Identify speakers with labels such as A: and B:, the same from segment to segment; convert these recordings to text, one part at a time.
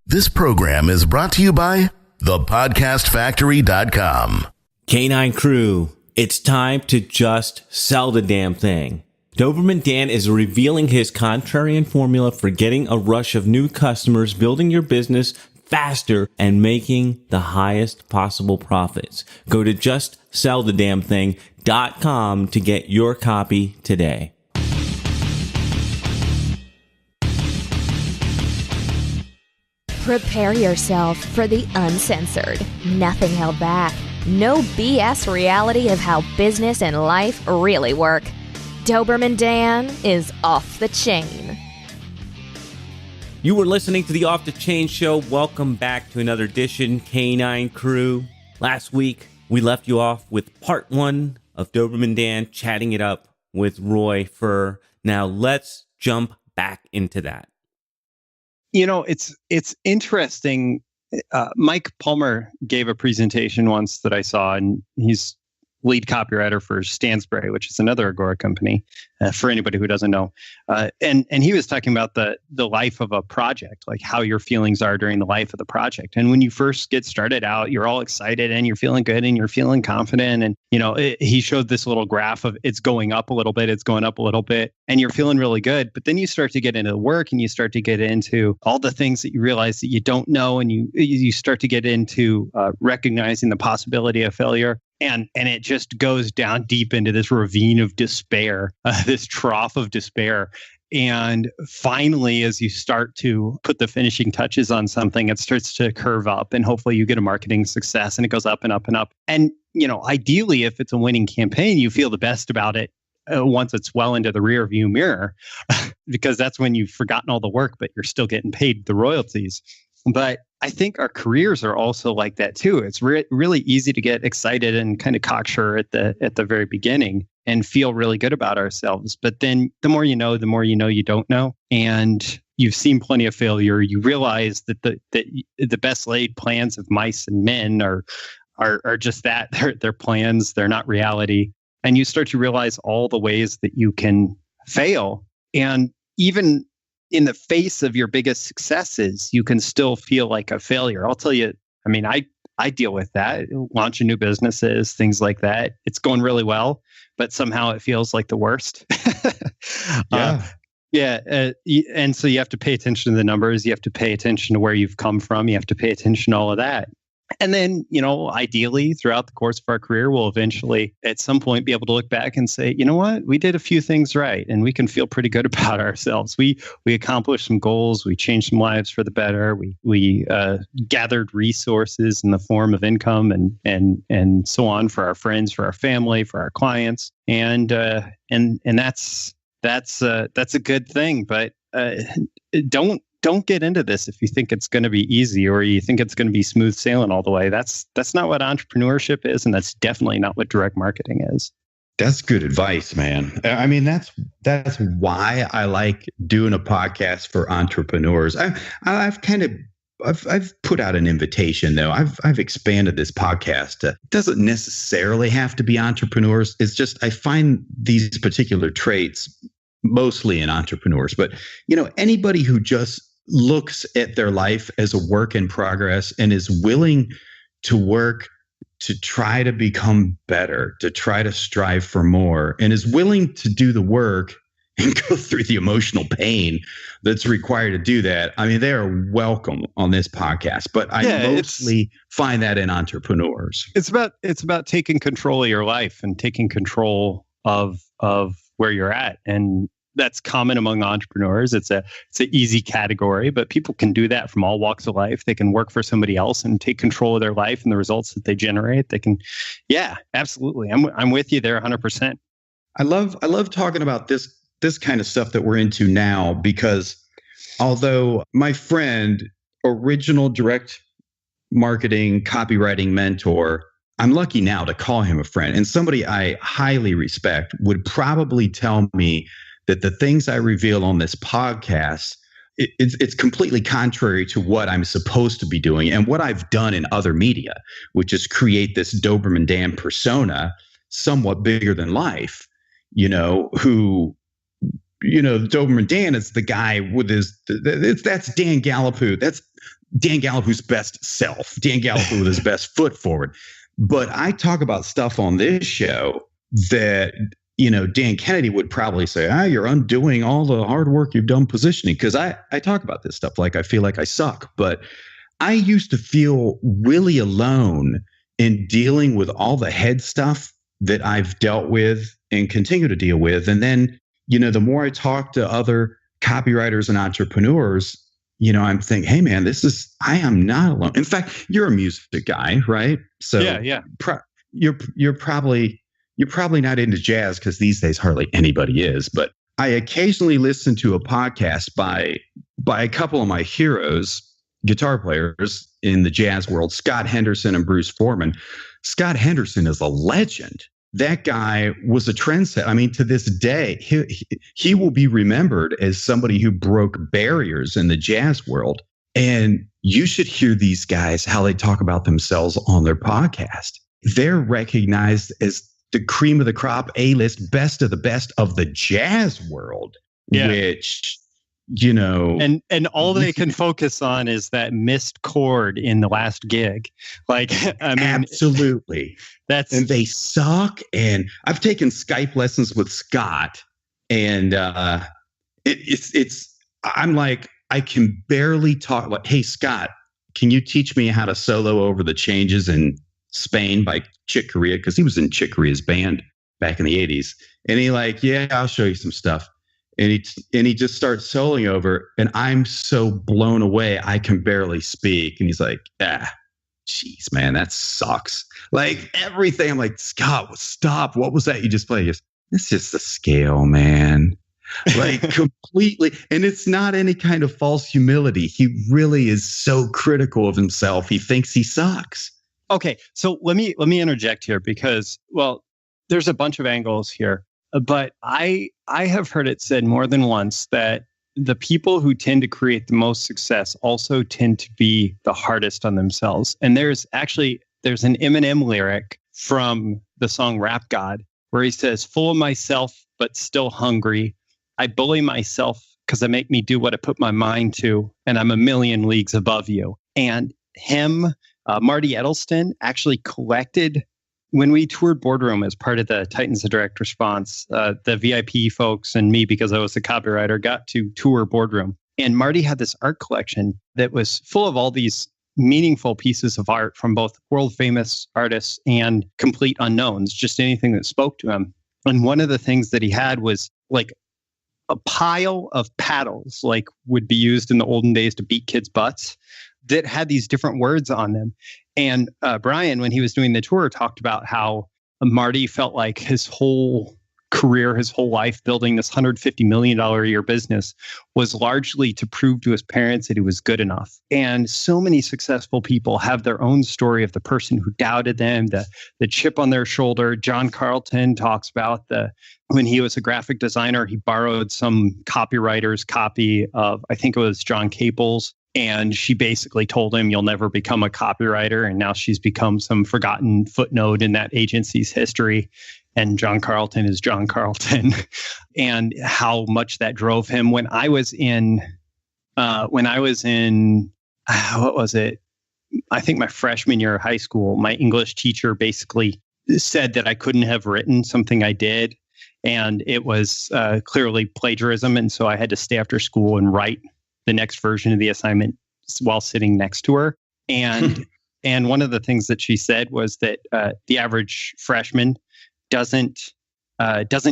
A: This program is brought to you by thepodcastfactory.com.
B: Canine Crew, it's time to just sell the damn thing. Doberman Dan is revealing his contrarian formula for getting a rush of new customers, building your business faster, and making the highest possible profits. Go to justsellthedamnthing.com to get your copy today.
C: Prepare yourself for the uncensored, nothing held back, no BS reality of how business and life really work. Doberman Dan is off the chain.
B: You were listening to the Off the Chain Show. Welcome back to another edition, Canine Crew. Last week, we left you off with part 1 of Doberman Dan chatting it up with Roy Furr. Now, let's jump back into that.
D: You know, it's interesting. Mike Palmer gave a presentation once that I saw, and he's lead copywriter for Stansberry, which is another Agora company, for anybody who doesn't know. And he was talking about the life of a project, like how your feelings are during the life of the project. And when you first get started out, you're all excited and you're feeling good and you're feeling confident. And, you know, he showed this little graph of it's going up a little bit, it's going up a little bit, and you're feeling really good. But then you start to get into the work and you start to get into all the things that you realize that you don't know. And you start to get into recognizing the possibility of failure. And it just goes down deep into this ravine of despair, this trough of despair. And finally, as you start to put the finishing touches on something, it starts to curve up, and hopefully you get a marketing success, and it goes up and up and up. And, you know, ideally, if it's a winning campaign, you feel the best about it once it's well into the rear view mirror, because that's when you've forgotten all the work, but you're still getting paid the royalties. But I think our careers are also like that too. It's really easy to get excited and kind of cocksure at the very beginning and feel really good about ourselves. But then the more you know you don't know, and you've seen plenty of failure. You realize that the best laid plans of mice and men are just that. They're plans. They're not reality. And you start to realize all the ways that you can fail, and even in the face of your biggest successes, you can still feel like a failure. I'll tell you, I mean, I deal with that, launching new businesses, things like that. It's going really well, but somehow it feels like the worst. And so you have to pay attention to the numbers. You have to pay attention to where you've come from. You have to pay attention to all of that. And then, you know, ideally throughout the course of our career, we'll eventually at some point be able to look back and say, you know what, we did a few things right, and we can feel pretty good about ourselves. We accomplished some goals. We changed some lives for the better. We gathered resources in the form of income and so on for our friends, for our family, for our clients. And that's a good thing. But don't get into this if you think it's going to be easy or you think it's going to be smooth sailing all the way. That's not what entrepreneurship is, and that's definitely not what direct marketing is.
E: That's good advice, man. I mean, that's why I like doing a podcast for entrepreneurs. I've put out an invitation though. I've expanded this podcast. It doesn't necessarily have to be entrepreneurs. It's just I find these particular traits mostly in entrepreneurs, but you know, anybody who just looks at their life as a work in progress and is willing to work to try to become better, to try to strive for more, and is willing to do the work and go through the emotional pain that's required to do that. I mean, they are welcome on this podcast, but I mostly find that in entrepreneurs.
D: It's about taking control of your life and taking control of where you're at. And that's common among entrepreneurs. It's an easy category, but people can do that from all walks of life. They can work for somebody else and take control of their life and the results that they generate. They can, yeah, absolutely. I'm with you there 100%.
E: I love talking about this kind of stuff that we're into now, because although my friend, original direct marketing copywriting mentor, I'm lucky now to call him a friend, and somebody I highly respect, would probably tell me that the things I reveal on this podcast, it's completely contrary to what I'm supposed to be doing and what I've done in other media, which is create this Doberman Dan persona, somewhat bigger than life, you know, who Doberman Dan is the guy with that's Dan Gallipoo. That's Dan Gallipoo's best self. Dan Gallipoo with his best foot forward. But I talk about stuff on this show that, Dan Kennedy would probably say, you're undoing all the hard work you've done positioning. Because I talk about this stuff like I feel like I suck. But I used to feel really alone in dealing with all the head stuff that I've dealt with and continue to deal with. And then, the more I talk to other copywriters and entrepreneurs, I'm thinking, hey man, I am not alone. In fact, you're a music guy, right? So
D: yeah.
E: You're probably not into jazz because these days hardly anybody is. But I occasionally listen to a podcast by a couple of my heroes, guitar players in the jazz world, Scott Henderson and Bruce Foreman. Scott Henderson is a legend. That guy was a trendsetter. I mean, to this day, he will be remembered as somebody who broke barriers in the jazz world. And you should hear these guys, how they talk about themselves on their podcast. They're recognized as the cream of the crop, A-list, best of the jazz world, which,
D: and all they can focus on is that missed chord in the last gig. Like, I mean,
E: absolutely. And they suck. And I've taken Skype lessons with Scott, and I'm like, I can barely talk. Like, hey, Scott, can you teach me how to solo over the changes in Spain by Chick Corea? Because he was in Chick Corea's band back in the 80s. And he I'll show you some stuff. And he just starts soloing over, and I'm so blown away I can barely speak. And he's like, jeez, man, that sucks. Like everything. I'm like, Scott, stop. What was that you just played? It's just the scale, man. Like completely. And it's not any kind of false humility. He really is so critical of himself. He thinks he sucks.
D: Okay, so let me interject here because, well, there's a bunch of angles here. But I have heard it said more than once that the people who tend to create the most success also tend to be the hardest on themselves. And there's an Eminem lyric from the song Rap God where he says, full of myself, but still hungry. I bully myself because I make me do what I put my mind to. And I'm a million leagues above you. And him, Marty Edelston, actually collected when we toured Boardroom as part of the Titans of Direct Response, the VIP folks and me, because I was the copywriter, got to tour Boardroom. And Marty had this art collection that was full of all these meaningful pieces of art from both world famous artists and complete unknowns, just anything that spoke to him. And one of the things that he had was like a pile of paddles, like would be used in the olden days to beat kids' butts, that had these different words on them. And Brian, when he was doing the tour, talked about how Marty felt like his whole career, his whole life building this $150 million a year business was largely to prove to his parents that he was good enough. And so many successful people have their own story of the person who doubted them, the chip on their shoulder. John Carlton talks about when he was a graphic designer, he borrowed some copywriter's copy of, I think it was John Caples. And she basically told him, you'll never become a copywriter. And now she's become some forgotten footnote in that agency's history. And John Carlton is John Carlton. And how much that drove him. When I was in, what was it? I think my freshman year of high school, my English teacher basically said that I couldn't have written something I did. And it was clearly plagiarism. And so I had to stay after school and write the next version of the assignment while sitting next to her. And one of the things that she said was that the average freshman doesn't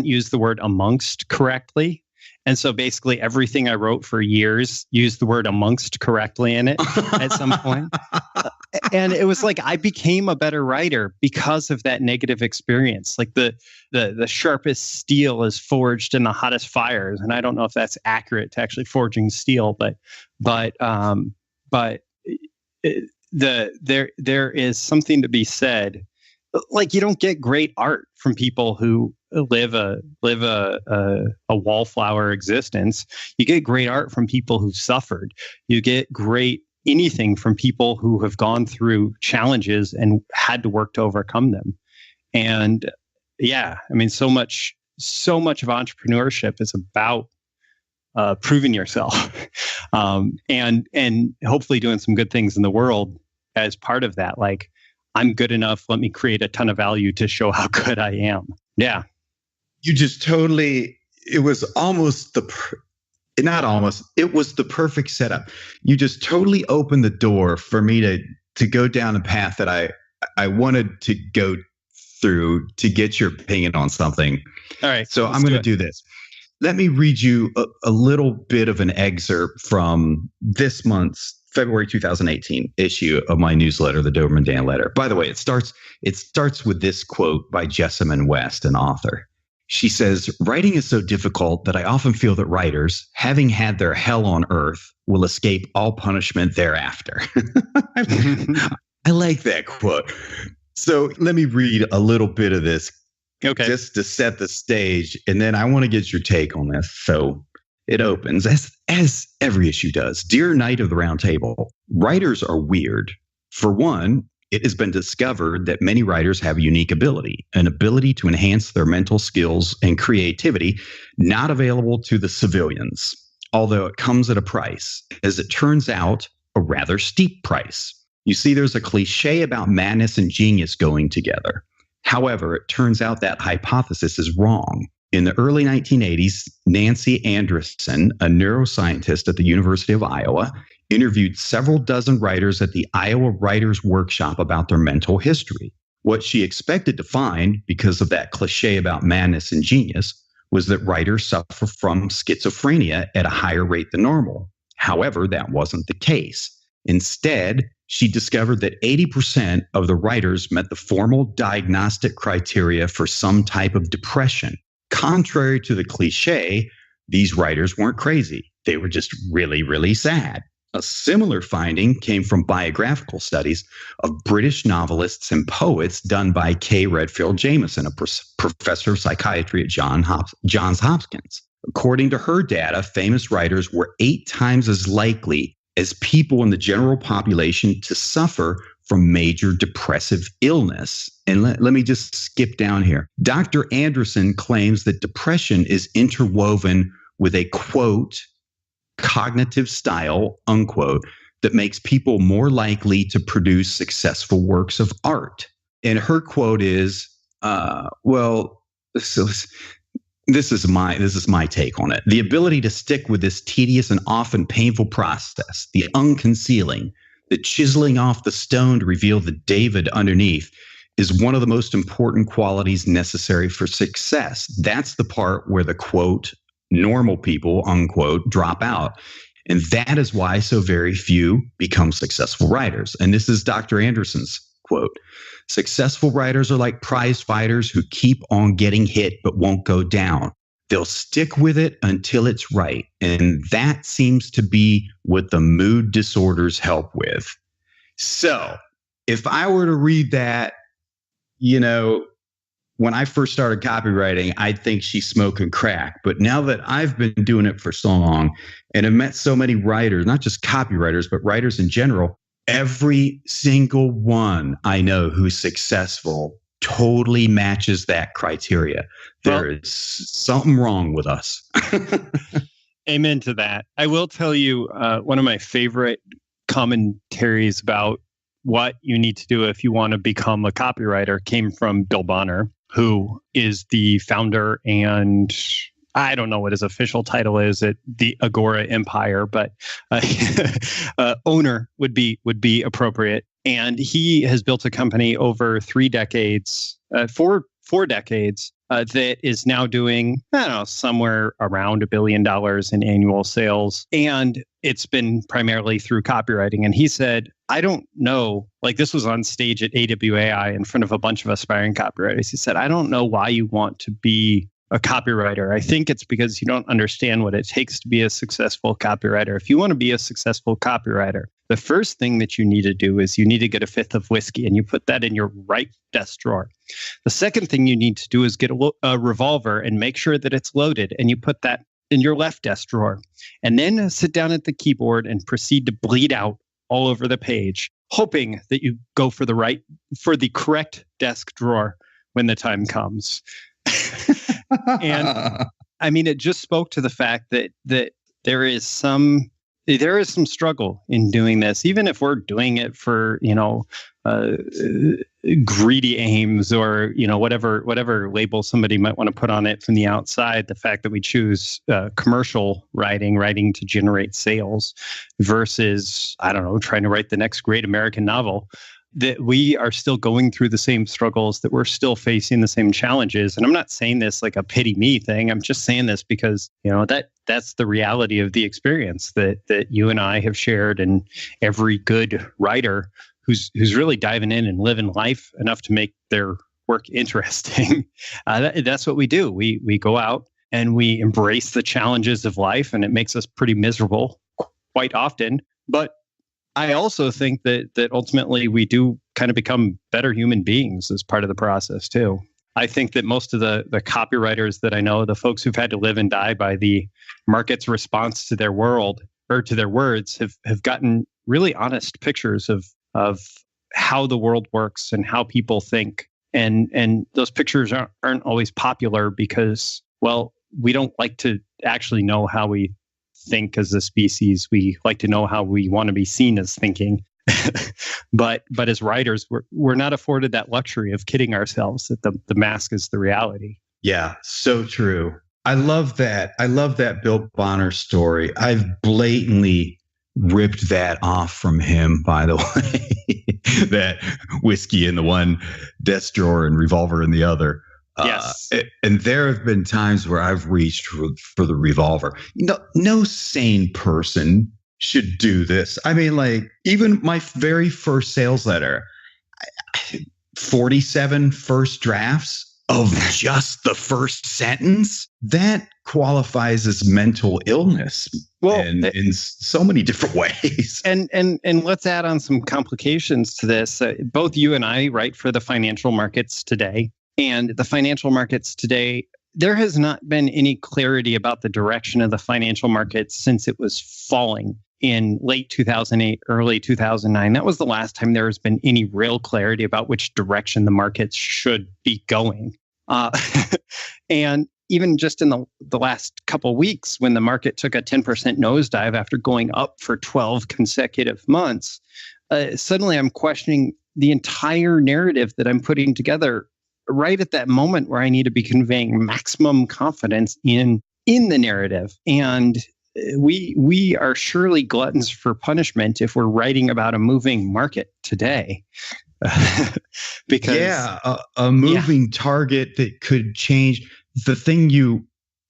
D: use the word amongst correctly. And so basically everything I wrote for years used the word amongst correctly in it at some point. And it was like I became a better writer because of that negative experience. Like the sharpest steel is forged in the hottest fires. And I don't know if that's accurate to actually forging steel, but there is something to be said. Like you don't get great art from people who live a wallflower existence. You get great art from people who've suffered. You get great anything from people who have gone through challenges and had to work to overcome them. And yeah, I mean, so much of entrepreneurship is about proving yourself, and hopefully doing some good things in the world as part of that. Like, I'm good enough. Let me create a ton of value to show how good I am. Yeah.
E: You just totally, it was almost not almost, it was the perfect setup. You just totally opened the door for me to go down a path that I wanted to go through to get your opinion on something.
D: All right.
E: So I'm going to do this. Let me read you a little bit of an excerpt from this month's February 2018 issue of my newsletter, the Doberman Dan letter. By the way, it starts with this quote by Jessamine West, an author. She says, "Writing is so difficult that I often feel that writers, having had their hell on earth, will escape all punishment thereafter." I like that quote. So let me read a little bit of this, just to set the stage, and then I want to get your take on this. So it opens, as every issue does. "Dear Knight of the Round Table, writers are weird. For one, it has been discovered that many writers have a unique ability, an ability to enhance their mental skills and creativity, not available to the civilians, although it comes at a price. As it turns out, a rather steep price. You see, there's a cliche about madness and genius going together. However, it turns out that hypothesis is wrong. In the early 1980s, Nancy Anderson, a neuroscientist at the University of Iowa, interviewed several dozen writers at the Iowa Writers' Workshop about their mental history. What she expected to find, because of that cliche about madness and genius, was that writers suffer from schizophrenia at a higher rate than normal. However, that wasn't the case. Instead, she discovered that 80% of the writers met the formal diagnostic criteria for some type of depression. Contrary to the cliche, these writers weren't crazy. They were just really, really sad. A similar finding came from biographical studies of British novelists and poets done by K. Redfield Jamison, a professor of psychiatry at Johns Hopkins. According to her data, famous writers were 8 times as likely as people in the general population to suffer from major depressive illness. And let me just skip down here. Dr. Anderson claims that depression is interwoven with a, quote, cognitive style, unquote, that makes people more likely to produce successful works of art. And her quote is, this is my take on it. "The ability to stick with this tedious and often painful process, the unconcealing, the chiseling off the stone to reveal the David underneath, is one of the most important qualities necessary for success. That's the part where the, quote, normal people, unquote, drop out. And that is why so very few become successful writers." And this is Dr. Anderson's quote. "Successful writers are like prize fighters who keep on getting hit but won't go down. They'll stick with it until it's right. And that seems to be what the mood disorders help with." So if I were to read that, when I first started copywriting, I'd think she's smoking crack. But now that I've been doing it for so long and have met so many writers, not just copywriters, but writers in general, every single one I know who's successful totally matches that criteria. There is something wrong with us.
D: Amen to that. I will tell you, one of my favorite commentaries about what you need to do if you want to become a copywriter came from Bill Bonner, who is the founder and I don't know what his official title is at the Agora Empire, but owner would be appropriate. And he has built a company over 3 decades, 4 decades, that is now doing, somewhere around $1 billion in annual sales. And it's been primarily through copywriting. And he said, I don't know, this was on stage at AWAI in front of a bunch of aspiring copywriters. He said, I don't know why you want to be a copywriter. I think it's because you don't understand what it takes to be a successful copywriter. If you want to be a successful copywriter, the first thing that you need to do is you need to get a 5th of whiskey and you put that in your right desk drawer. The second thing you need to do is get a revolver and make sure that it's loaded and you put that in your left desk drawer. And then sit down at the keyboard and proceed to bleed out all over the page, hoping that you go for the correct desk drawer when the time comes. And I mean, it just spoke to the fact that there is some struggle in doing this, even if we're doing it for, greedy aims or, whatever label somebody might want to put on it from the outside. The fact that we choose commercial writing to generate sales versus, I don't know, trying to write the next great American novel, that we are still going through the same struggles, that we're still facing the same challenges. And I'm not saying this like a pity me thing. I'm just saying this because, that's the reality of the experience that you and I have shared, and every good writer who's really diving in and living life enough to make their work interesting. That's what we do. We go out and we embrace the challenges of life, and it makes us pretty miserable quite often. But I also think that ultimately we do kind of become better human beings as part of the process too. I think that most of the copywriters that I know, the folks who've had to live and die by the market's response to their world or to their words, have gotten really honest pictures of how the world works and how people think. And those pictures aren't always popular because, well, we don't like to actually know how we think as a species. We like to know how we want to be seen as thinking. but as writers, we're not afforded that luxury of kidding ourselves that the mask is the reality.
E: Yeah, so true. I love that. I love that Bill Bonner story. I've blatantly ripped that off from him, by the way. That whiskey in the one desk drawer and revolver in the other.
D: Yes.
E: And there have been times where I've reached for the revolver. No sane person should do this. I mean, like, even my very first sales letter, 47 first drafts of just the first sentence, that qualifies as mental illness. Well, in so many different ways.
D: And let's add on some complications to this. Both you and I write for the financial markets today. And the financial markets today, there has not been any clarity about the direction of the financial markets since it was falling in late 2008, early 2009. That was the last time there has been any real clarity about which direction the markets should be going. And even just in the last couple of weeks, when the market took a 10% nosedive after going up for 12 consecutive months, suddenly I'm questioning the entire narrative that I'm putting together right at that moment where I need to be conveying maximum confidence in the narrative. And we are surely gluttons for punishment if we're writing about a moving market today. Because
E: a moving target that could change the thing you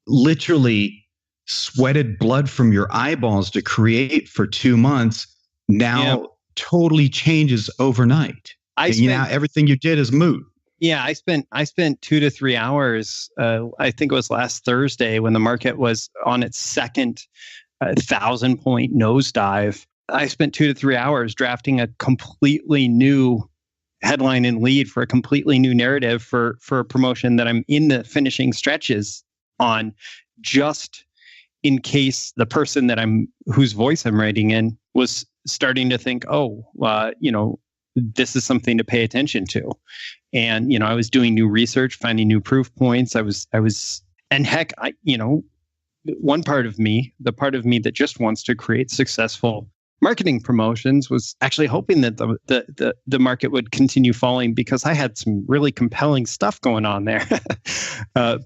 E: literally sweated blood from your eyeballs to create for 2 months now totally changes overnight. Everything you did is moot.
D: Yeah, I spent 2 to 3 hours. I think it was last Thursday when the market was on its second 1,000-point nosedive. I spent 2 to 3 hours drafting a completely new headline and lead for a completely new narrative for a promotion that I'm in the finishing stretches on, just in case the person whose voice I'm writing in was starting to think, this is something to pay attention to. And, I was doing new research, finding new proof points. And heck, one part of me, the part of me that just wants to create successful marketing promotions, was actually hoping that the market would continue falling because I had some really compelling stuff going on there. But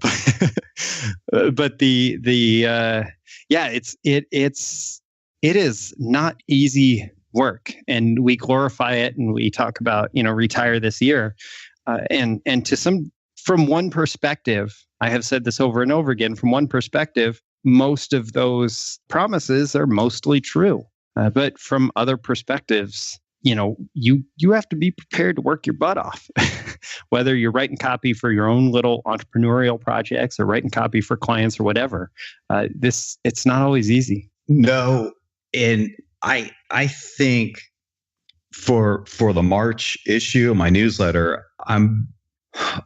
D: it is not easy work, and we glorify it and we talk about, retire this year. And from one perspective, I have said this over and over again, from one perspective, most of those promises are mostly true. But from other perspectives, you have to be prepared to work your butt off, whether you're writing copy for your own little entrepreneurial projects or writing copy for clients or whatever. It's not always easy.
E: No. And I think for the March issue of my newsletter,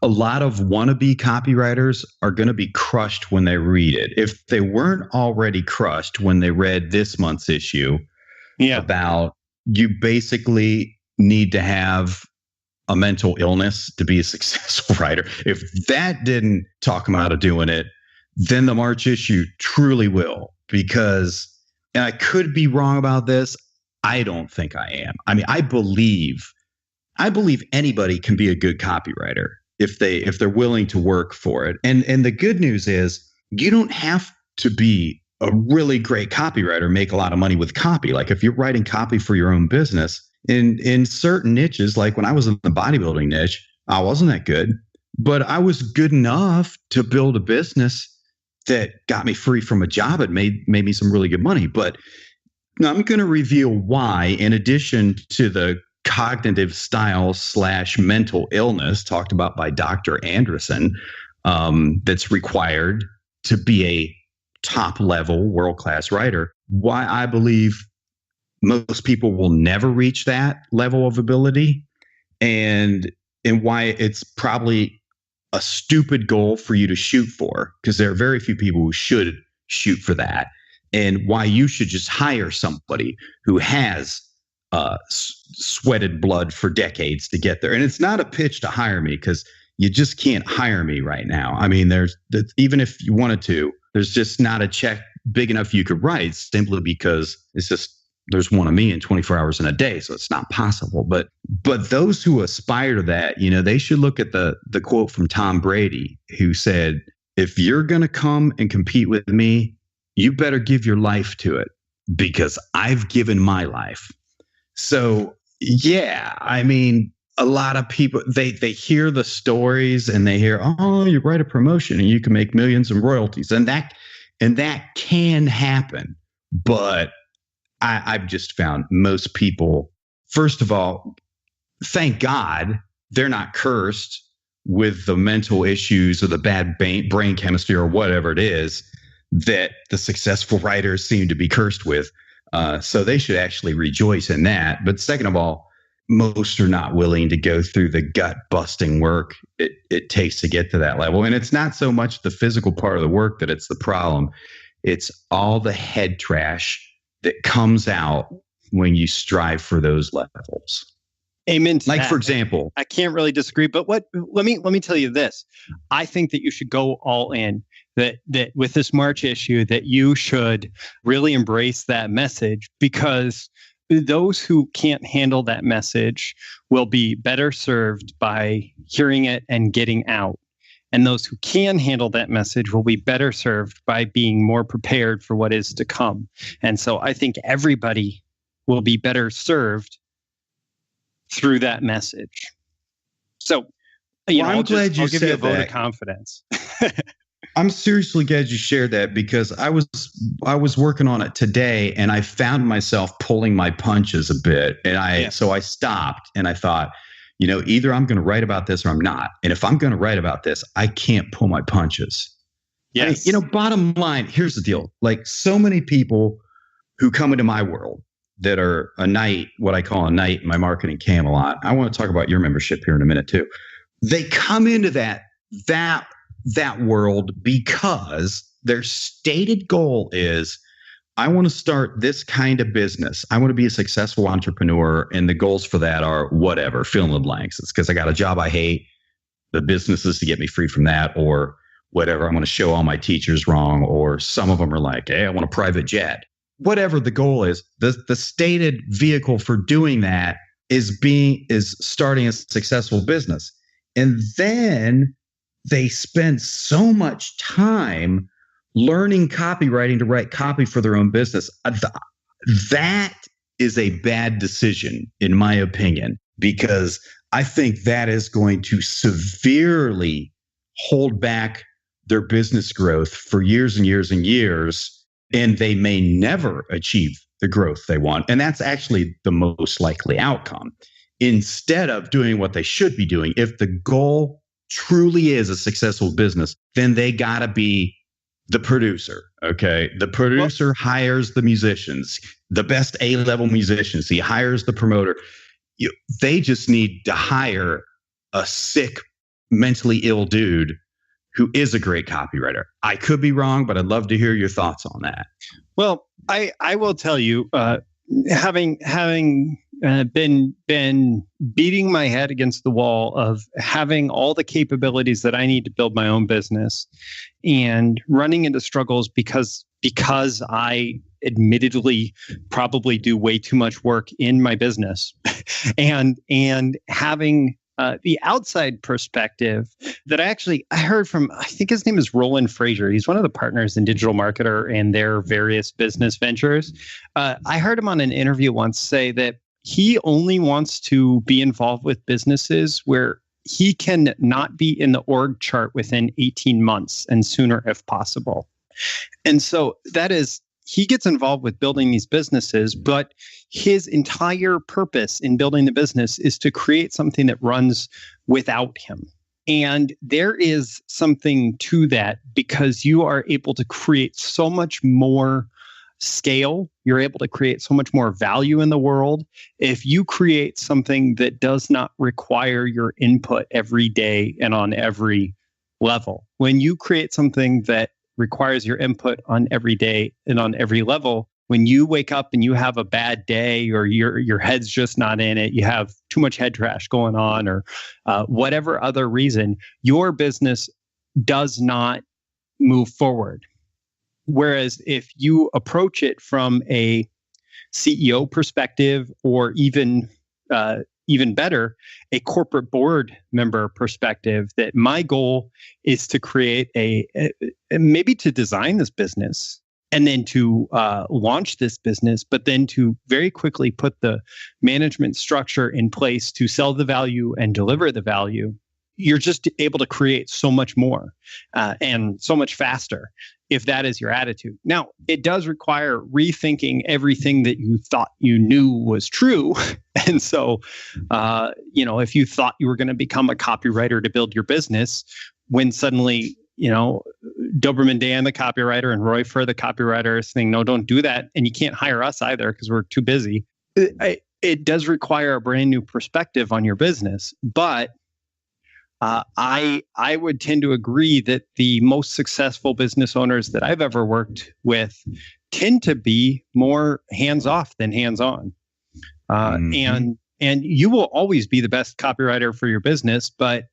E: a lot of wannabe copywriters are going to be crushed when they read it. If they weren't already crushed when they read this month's issue, about you basically need to have a mental illness to be a successful writer. If that didn't talk them out of doing it, then the March issue truly will. because, and I could be wrong about this, I don't think I am. I mean, I believe anybody can be a good copywriter if they're willing to work for it. And the good news is you don't have to be a really great copywriter, make a lot of money with copy. Like if you're writing copy for your own business in certain niches, like when I was in the bodybuilding niche, I wasn't that good, but I was good enough to build a business that got me free from a job and made me some really good money. But I'm going to reveal why, in addition to the cognitive style / mental illness talked about by Dr. Anderson, that's required to be a top level world-class writer, why I believe most people will never reach that level of ability, and why it's probably a stupid goal for you to shoot for, because there are very few people who should shoot for that, and why you should just hire somebody who has sweated blood for decades to get there. And it's not a pitch to hire me, because you just can't hire me right now. I mean, even if you wanted to, there's just not a check big enough you could write, simply because it's just, there's one of me in 24 hours in a day, so it's not possible. But those who aspire to that, they should look at the quote from Tom Brady, who said, "If you're going to come and compete with me, you better give your life to it, because I've given my life." So yeah, I mean, a lot of people, they hear the stories and they hear, oh, you write a promotion and you can make millions in royalties, and that can happen. But I've just found most people, first of all, thank God they're not cursed with the mental issues or the bad brain chemistry or whatever it is that the successful writers seem to be cursed with. So they should actually rejoice in that. But second of all, most are not willing to go through the gut-busting work it takes to get to that level. And it's not so much the physical part of the work that it's the problem. It's all the head trash that comes out when you strive for those levels.
D: Amen to
E: like
D: that.
E: For example,
D: I can't really disagree, but let me tell you this. I think that you should go all in, that with this March issue, that you should really embrace that message, because those who can't handle that message will be better served by hearing it and getting out. And those who can handle that message will be better served by being more prepared for what is to come. And so I think everybody will be better served through that message. So,
E: I'm glad
D: I'll
E: you
D: give you a
E: said
D: vote
E: that.
D: of confidence.
E: I'm seriously glad you shared that, because I was working on it today and I found myself pulling my punches a bit, and so I stopped and I thought, either I'm going to write about this or I'm not. And if I'm going to write about this, I can't pull my punches.
D: Yes.
E: I mean, bottom line, here's the deal. Like, so many people who come into my world that are what I call a knight in my marketing Camelot. I want to talk about your membership here in a minute too. They come into that world because their stated goal is, I want to start this kind of business. I want to be a successful entrepreneur. And the goals for that are whatever, fill in the blanks. It's because I got a job I hate. The business is to get me free from that, or whatever. I'm going to show all my teachers wrong. Or some of them are like, hey, I want a private jet. Whatever the goal is, the stated vehicle for doing that is starting a successful business. And then they spend so much time learning copywriting to write copy for their own business. That is a bad decision, in my opinion, because I think that is going to severely hold back their business growth for years and years and years, and they may never achieve the growth they want. And that's actually the most likely outcome. Instead of doing what they should be doing, if the goal truly is a successful business, then they got to be the producer. Okay. The producer hires the musicians, the best A-level musicians. He hires the promoter. They just need to hire a sick, mentally ill dude who is a great copywriter. I could be wrong, but I'd love to hear your thoughts on that.
D: Well, I will tell you, having been beating my head against the wall of having all the capabilities that I need to build my own business, and running into struggles because because I admittedly probably do way too much work in my business, and having the outside perspective that I heard from, I think his name is Roland Frazier. He's one of the partners in Digital Marketer and their various business ventures. I heard him on an interview once say that he only wants to be involved with businesses where he can not be in the org chart within 18 months and sooner if possible. And so that is, he gets involved with building these businesses, but his entire purpose in building the business is to create something that runs without him. And there is something to that because you are able to create so much more scale. You're able to create so much more value in the world if you create something that does not require your input every day and on every level. When you create something that requires your input on every day and on every level, when you wake up and you have a bad day or your head's just not in it, you have too much head trash going on, or whatever other reason, your business does not move forward. Whereas if you approach it from a CEO perspective, or even better, a corporate board member perspective, that my goal is to create maybe to design this business and then to launch this business, but then to very quickly put the management structure in place to sell the value and deliver the value. You're just able to create so much more and so much faster if that is your attitude. Now, it does require rethinking everything that you thought you knew was true. And so, if you thought you were going to become a copywriter to build your business, when suddenly, Doberman Dan, the copywriter, and Roy Furr, the copywriter, is saying, no, don't do that. And you can't hire us either because we're too busy. It does require a brand new perspective on your business. But I would tend to agree that the most successful business owners that I've ever worked with tend to be more hands-off than hands-on. And you will always be the best copywriter for your business. But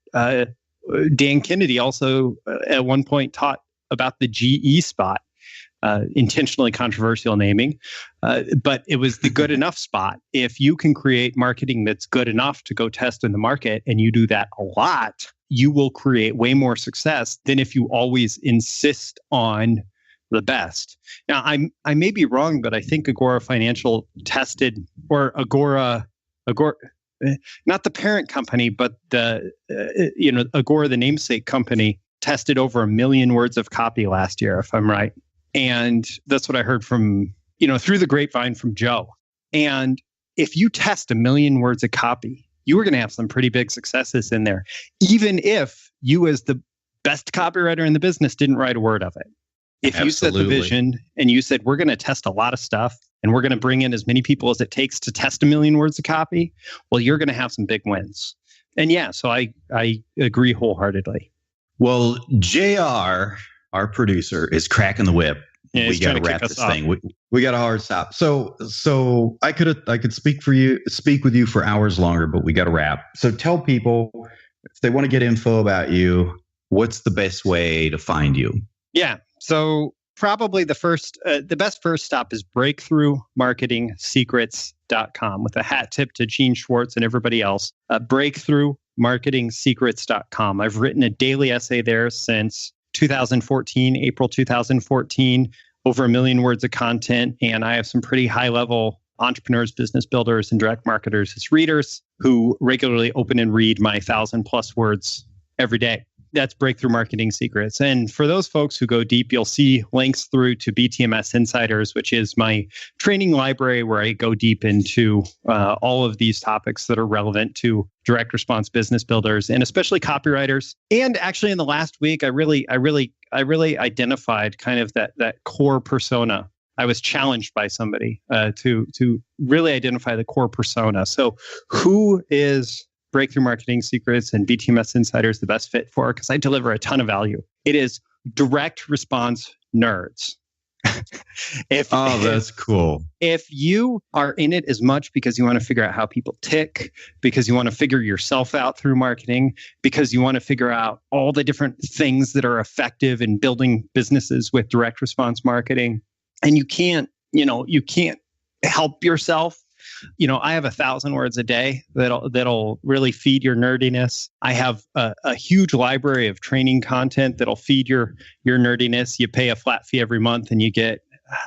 D: Dan Kennedy also at one point taught about the GE spot. Intentionally controversial naming, but it was the good enough spot. If you can create marketing that's good enough to go test in the market, and you do that a lot, you will create way more success than if you always insist on the best. Now, I may be wrong, but I think Agora Financial tested, or Agora, not the parent company, but the Agora, the namesake company, tested over 1 million words of copy last year, if I'm right. And that's what I heard from, through the grapevine from Joe. And if you test 1 million words of copy, you are going to have some pretty big successes in there, even if you, as the best copywriter in the business, didn't write a word of it. If you set the vision and you said, we're going to test a lot of stuff and we're going to bring in as many people as it takes to test 1 million words of copy, well, you're going to have some big wins. And yeah, so I agree wholeheartedly.
E: Well, JR, our producer, is cracking the whip.
D: Yeah,
E: we got to wrap this thing. We got a hard stop. So I could speak with you for hours longer, but we got to wrap. So tell people, if they want to get info about you, what's the best way to find you?
D: Yeah. So probably the best first stop is breakthroughmarketingsecrets.com, with a hat tip to Gene Schwartz and everybody else. Breakthroughmarketingsecrets.com. I've written a daily essay there since 2014, April 2014, over 1 million words of content. And I have some pretty high level entrepreneurs, business builders, and direct marketers as readers who regularly open and read my 1,000+ words every day. That's Breakthrough Marketing Secrets. And for those folks who go deep, you'll see links through to BTMS Insiders, which is my training library where I go deep into all of these topics that are relevant to direct response business builders and especially copywriters. And actually, in the last week, I really identified kind of that core persona. I was challenged by somebody to really identify the core persona. So who is Breakthrough Marketing Secrets and BTMS Insiders the best fit for? Because I deliver a ton of value. It is direct response nerds.
E: That's cool.
D: If you are in it as much because you want to figure out how people tick, because you want to figure yourself out through marketing, because you want to figure out all the different things that are effective in building businesses with direct response marketing, and you can't help yourself. I have 1,000 words a day that'll really feed your nerdiness. I have a huge library of training content that'll feed your nerdiness. You pay a flat fee every month and you get,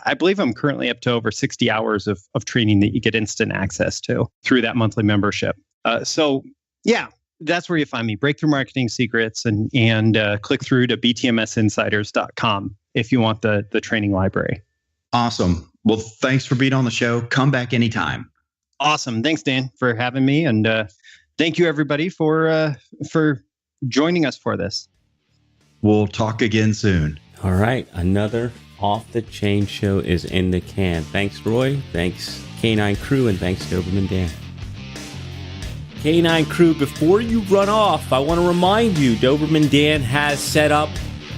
D: I believe I'm currently up to over 60 hours of training that you get instant access to through that monthly membership. So yeah, that's where you find me, Breakthrough Marketing Secrets, and click through to btmsinsiders.com if you want the training library.
E: Awesome. Well, thanks for being on the show. Come back anytime.
D: Awesome. Thanks, Dan, for having me. And thank you, everybody, for joining us for this.
E: We'll talk again soon.
B: All right. Another Off the Chain show is in the can. Thanks, Roy. Thanks, K9 Crew. And thanks, Doberman Dan. K9 Crew, before you run off, I want to remind you, Doberman Dan has set up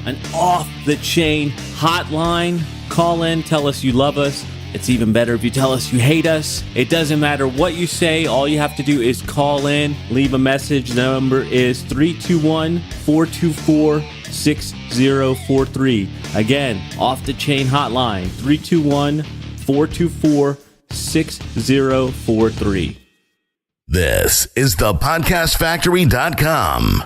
B: an Off the Chain hotline. Call in, tell us you love us. It's even better if you tell us you hate us. It doesn't matter what you say. All you have to do is call in, leave a message. The number is 321-424-6043. Again, Off the Chain hotline, 321-424-6043.
A: This is thepodcastfactory.com.